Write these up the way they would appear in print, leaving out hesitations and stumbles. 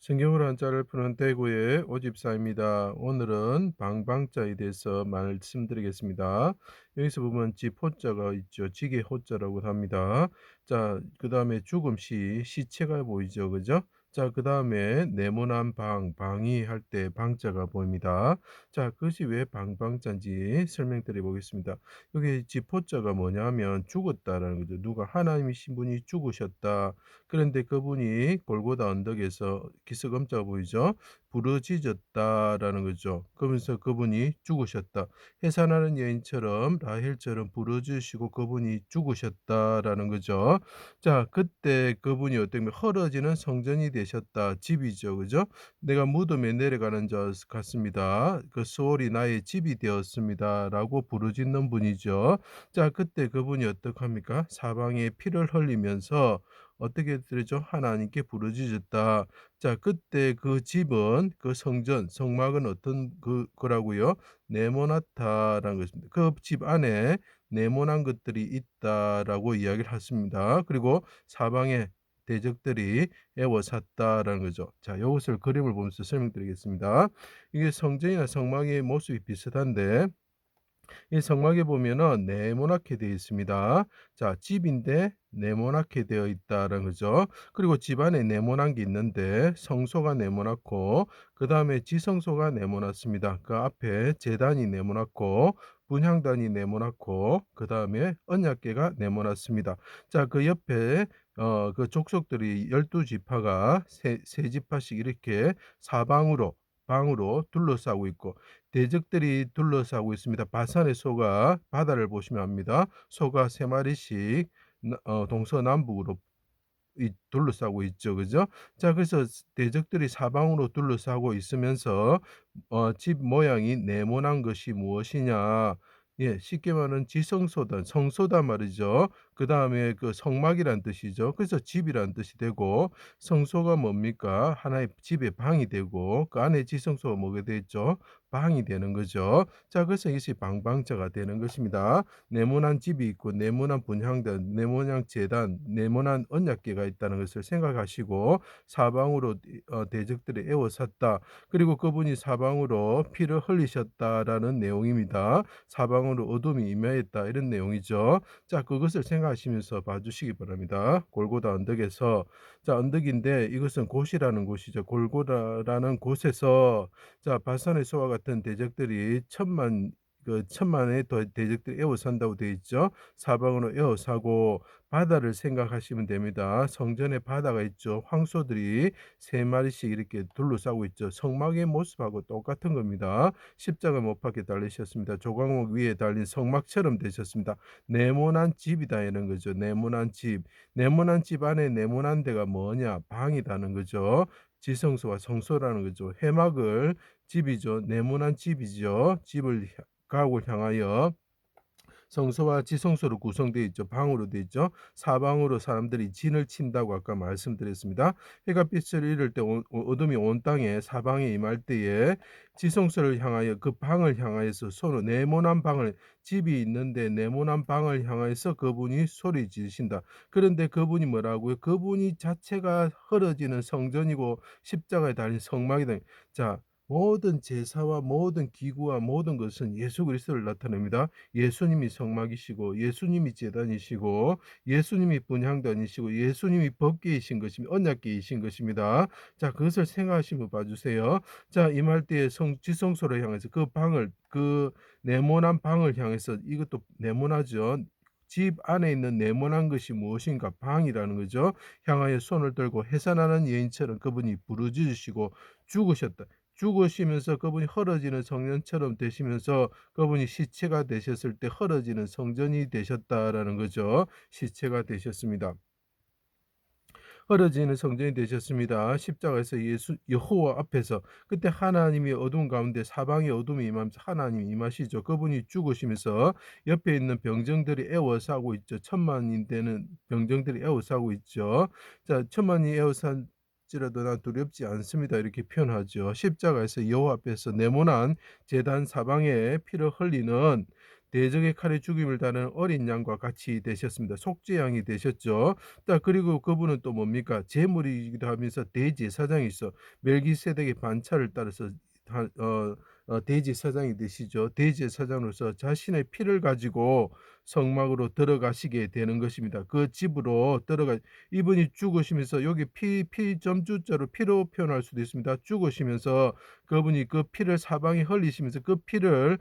성경으로 한자를 푸는 대구의 오집사입니다. 오늘은 방방자에 대해서 말씀드리겠습니다. 여기서 보면 집호자가 있죠. 지게 호자라고 합니다. 자, 그 다음에 죽음시 시체가 보이죠. 그죠? 자, 그 다음에 네모난 방이 할 때 방자가 보입니다. 자, 그것이 왜 방방자인지 설명드려 보겠습니다. 여기 집호자가 뭐냐면 죽었다라는 거죠. 누가 하나님이신 분이 죽으셨다. 그런데 그분이 골고다 언덕에서 기스금자가 보이죠? 부르짖었다라는 거죠. 그러면서 그분이 죽으셨다. 해산하는 여인처럼 라헬처럼 부르짖으시고 그분이 죽으셨다라는 거죠. 자, 그때 그분이 어떻게 보면 헐어지는 성전이 되셨다. 집이죠. 그죠? 내가 무덤에 내려가는 자 같습니다. 그 소홀이 나의 집이 되었습니다라고 부르짖는 분이죠. 자, 그때 그분이 어떡합니까? 사방에 피를 흘리면서 어떻게 되죠? 하나님께 부르짖었다. 자, 그때 그 집은 그 성전, 성막은 어떤 거라고요? 네모나다라는 것입니다. 그 집 안에 네모난 것들이 있다라고 이야기를 했습니다. 그리고 사방에 대적들이 애워쌌다라는 거죠. 자, 이것을 그림을 보면서 설명드리겠습니다. 이게 성전이나 성막의 모습이 비슷한데 이 성막에 보면은 네모나게 되어 있습니다. 자, 집인데 네모나게 되어 있다라는 거죠. 그리고 집 안에 네모난 게 있는데 성소가 네모났고 그다음에 지성소가 네모났습니다. 그 앞에 제단이 네모났고 분향단이 네모났고 그다음에 언약궤가 네모났습니다. 자, 그 옆에 그 족속들이 12 지파가 세 지파씩 이렇게 사방으로 방으로 둘러싸고 있고 대적들이 둘러싸고 있습니다. 바산의 소가 바다를 보시면 압니다. 소가 세 마리씩 동서남북으로 둘러싸고 있죠. 그죠? 자, 그래서 대적들이 사방으로 둘러싸고 있으면서 집 모양이 네모난 것이 무엇이냐? 예, 쉽게 말하면 지성소다, 성소다 말이죠. 그다음에 그 성막이란 뜻이죠. 그래서 집이란 뜻이 되고 성소가 뭡니까? 하나의 집의 방이 되고 그 안에 지성소가 뭐가 되죠? 방이 되는 거죠. 자, 그래서 이것이 방방자가 되는 것입니다. 네모난 집이 있고 네모난 분향단, 네모난 제단, 네모난 언약궤가 있다는 것을 생각하시고 사방으로 대적들이 에워쌌다. 그리고 그분이 사방으로 피를 흘리셨다라는 내용입니다. 사방으로 어둠이 임하였다 이런 내용이죠. 자, 그것을 생각하시면서 봐주시기 바랍니다. 골고다 언덕에서 자, 언덕인데 이것은 곳이라는 곳이죠. 골고다라는 곳에서 자, 바산의 소와 같은 대적들이 천만의 대적들이 에워싼다고 되어 있죠. 사방으로 에워싸고 바다를 생각하시면 됩니다. 성전에 바다가 있죠. 황소들이 세 마리씩 이렇게 둘러싸고 있죠. 성막의 모습하고 똑같은 겁니다. 십자가 못 박혀 달리셨습니다. 조각목 위에 달린 성막처럼 되셨습니다. 네모난 집이다 이런 거죠. 네모난 집. 네모난 집 안에 네모난 데가 뭐냐? 방이라는 거죠. 지성소와 성소라는 거죠. 해막을 집이죠. 네모난 집이죠. 집을 가옥을 향하여 성소와 지성소로 구성되어 있죠. 방으로 되어 있죠. 사방으로 사람들이 진을 친다고 아까 말씀드렸습니다. 해가 빛을 잃을 때 어둠이 온 땅에 사방에 임할 때에 지성소를 향하여 그 방을 향하여서 손으로 네모난 방을 집이 있는데 네모난 방을 향하여서 그분이 소리 지르신다. 그런데 그분이 뭐라고요? 그분이 자체가 헐어지는 성전이고 십자가에 달린 성막이다. 자, 모든 제사와 모든 기구와 모든 것은 예수 그리스도를 나타냅니다. 예수님이 성막이시고 예수님이 제단이시고 예수님이 분향단이시고 예수님이 법궤이신 것입니다. 언약궤이신 것입니다. 자, 그것을 생각하시면 봐주세요. 자, 임할 때에 지성소를 향해서 그 방을 그 네모난 방을 향해서 이것도 네모나죠. 집 안에 있는 네모난 것이 무엇인가 방이라는 거죠. 향하여 손을 들고 해산하는 여인처럼 그분이 부르짖으시고 죽으셨다. 죽으시면서 그분이 헐어지는 성년처럼 되시면서 그분이 시체가 되셨을 때 헐어지는 성전이 되셨다라는 거죠. 시체가 되셨습니다. 헐어지는 성전이 되셨습니다. 십자가에서 예수 여호와 앞에서 그때 하나님이 어둠 가운데 사방에 어둠이 임하면서 하나님이 임하시죠. 그분이 죽으시면서 옆에 있는 병정들이 애워싸고 있죠. 천만인 되는 병정들이 애워싸고 있죠. 자, 천만이 애워싸지라도 난 두렵지 않습니다. 이렇게 표현하죠. 십자가에서 여호와 앞에서 네모난 제단 사방에 피를 흘리는 대적의 칼에 죽임을 당하는 어린 양과 같이 되셨습니다. 속죄양이 되셨죠. 자 그리고 그분은 또 뭡니까? 제물이기도 하면서 대제사장이셔 멜기세덱의 반차를 따라서 대제사장이 되시죠. 대제사장으로서 자신의 피를 가지고 성막으로 들어가시게 되는 것입니다. 그 집으로 들어가 이분이 죽으시면서 여기 피 점주자로 피로 표현할 수도 있습니다. 죽으시면서 그분이 그 피를 사방에 흘리시면서 그 피를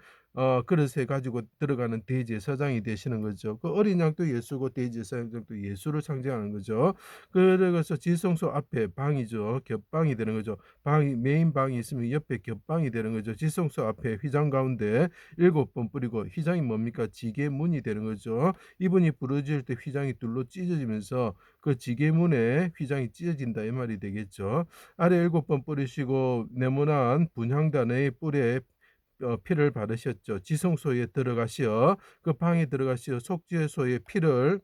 그릇에 가지고 들어가는 대제사장이 되시는 거죠. 그 어린 양도 예수고 대제사장도 예수를 상징하는 거죠. 그래서 지성소 앞에 방이죠. 겹방이 되는 거죠. 방이 메인 방이 있으면 옆에 겹방이 되는 거죠. 지성소 앞에 휘장 가운데 7번 뿌리고 휘장이 뭡니까? 지게문이 되는 거죠. 이분이 부러질 때 휘장이 둘로 찢어지면서 그 지게문에 휘장이 찢어진다 이 말이 되겠죠. 아래 7번 뿌리시고 네모난 분향단의 뿔에 피를 바르셨죠. 지성소에 들어가시어 그 방에 들어가시어 속죄소에 피를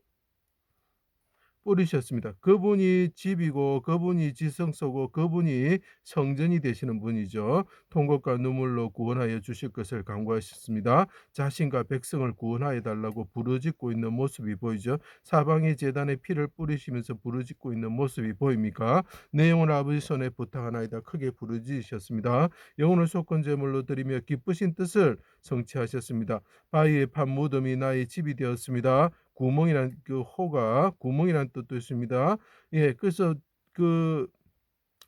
뿌리셨습니다. 그분이 집이고 그분이 지성소고 그분이 성전이 되시는 분이죠. 통곡과 눈물로 구원하여 주실 것을 간구하셨습니다. 자신과 백성을 구원하여 달라고 부르짖고 있는 모습이 보이죠. 사방의 제단에 피를 뿌리시면서 부르짖고 있는 모습이 보입니까? 내 영혼 아버지 손에 부탁하나이다 크게 부르짖으셨습니다. 영혼을 속건 제물로 드리며 기쁘신 뜻을 성취하셨습니다. 바위에 판 무덤이 나의 집이 되었습니다. 구멍이란 그 호가 구멍이란 뜻도 있습니다. 예, 그래서 그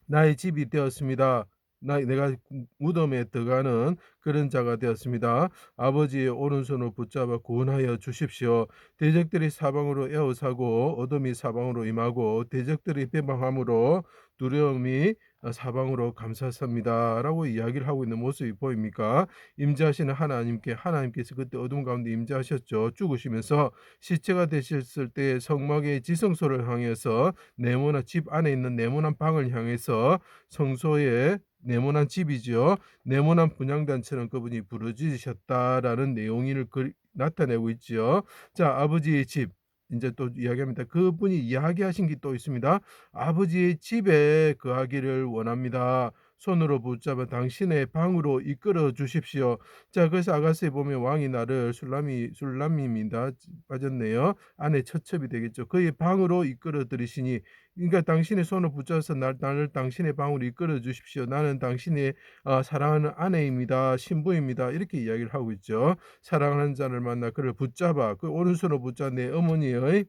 나의 집이 되었습니다. 내가 무덤에 들어가는 그런 자가 되었습니다. 아버지의 오른손을 붙잡아 구원하여 주십시오. 대적들이 사방으로 에워싸고 어둠이 사방으로 임하고 대적들이 배방함으로 두려움이 사방으로 감사합니다라고 이야기를 하고 있는 모습이 보입니까? 임재하시는 하나님께서 그때 어둠 가운데 임재하셨죠. 죽으시면서 시체가 되셨을 때 성막의 지성소를 향해서 네모난 집 안에 있는 네모난 방을 향해서 성소의 네모난 집이죠. 네모난 분향단처럼 그분이 부르짖으셨다라는 내용을 나타내고 있지요. 자, 아버지의 집. 이제 또 이야기합니다. 그분이 이야기하신 게 또 있습니다. 아버지의 집에 거하기를 원합니다. 손으로 붙잡아 당신의 방으로 이끌어 주십시오. 자, 그래서 아가서에 보면 왕이 나를 술람입니다. 빠졌네요. 안에 처첩이 되겠죠. 그의 방으로 이끌어 들이시니 그러니까 당신의 손을 붙잡아서 나를 당신의 방으로 이끌어 주십시오. 나는 당신의 사랑하는 아내입니다. 신부입니다. 이렇게 이야기를 하고 있죠. 사랑하는 자를 만나 그를 붙잡아 그 오른손으로 붙잡아 내 어머니의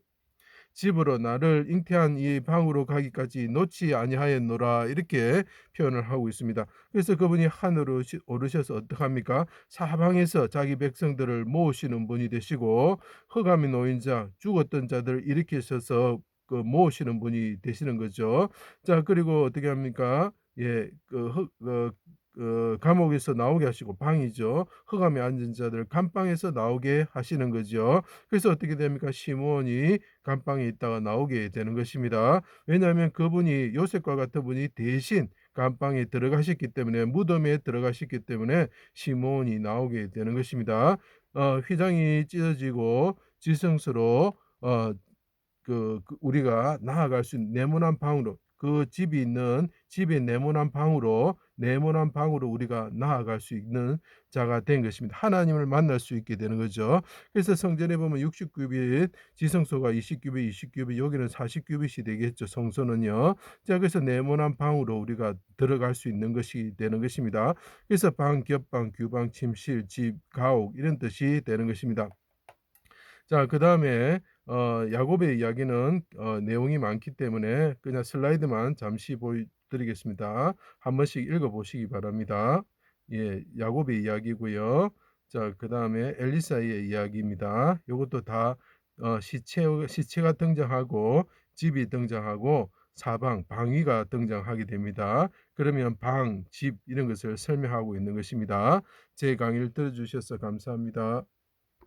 집으로 나를 잉태한 이 방으로 가기까지 놓지 아니하였노라 이렇게 표현을 하고 있습니다. 그래서 그분이 하늘로 오르셔서 어떡합니까? 사방에서 자기 백성들을 모으시는 분이 되시고 흑암의 노인자 죽었던 자들을 일으키셔서 그 모으시는 분이 되시는 거죠. 자 그리고 어떻게 합니까? 예, 감옥에서 나오게 하시고 방이죠. 흑암에 앉은 자들 감방에서 나오게 하시는 거죠. 그래서 어떻게 됩니까? 시므온이 감방에 있다가 나오게 되는 것입니다. 왜냐하면 그분이 요셉과 같은 분이 대신 감방에 들어가셨기 때문에 무덤에 들어가셨기 때문에 시므온이 나오게 되는 것입니다. 휘장이 찢어지고 지성스로 우리가 나아갈 수 있는 네모난 방으로 그 집이 있는 집의 네모난 방으로 우리가 나아갈 수 있는 자가 된 것입니다. 하나님을 만날 수 있게 되는 거죠. 그래서 성전에 보면 60규빗, 지성소가 20규빗, 20규빗, 여기는 40규빗이 되겠죠. 성소는요. 자, 그래서 네모난 방으로 우리가 들어갈 수 있는 것이 되는 것입니다. 그래서 방, 겹방, 규방, 침실, 집, 가옥 이런 뜻이 되는 것입니다. 자, 그다음에 야곱의 이야기는 내용이 많기 때문에 그냥 슬라이드만 잠시 보여 드리겠습니다. 한 번씩 읽어 보시기 바랍니다. 예, 야곱의 이야기고요. 자, 그다음에 엘리사의 이야기입니다. 요것도 다 시체가 등장하고 집이 등장하고 사방, 방위가 등장하게 됩니다. 그러면 방, 집 이런 것을 설명하고 있는 것입니다. 제 강의를 들어 주셔서 감사합니다.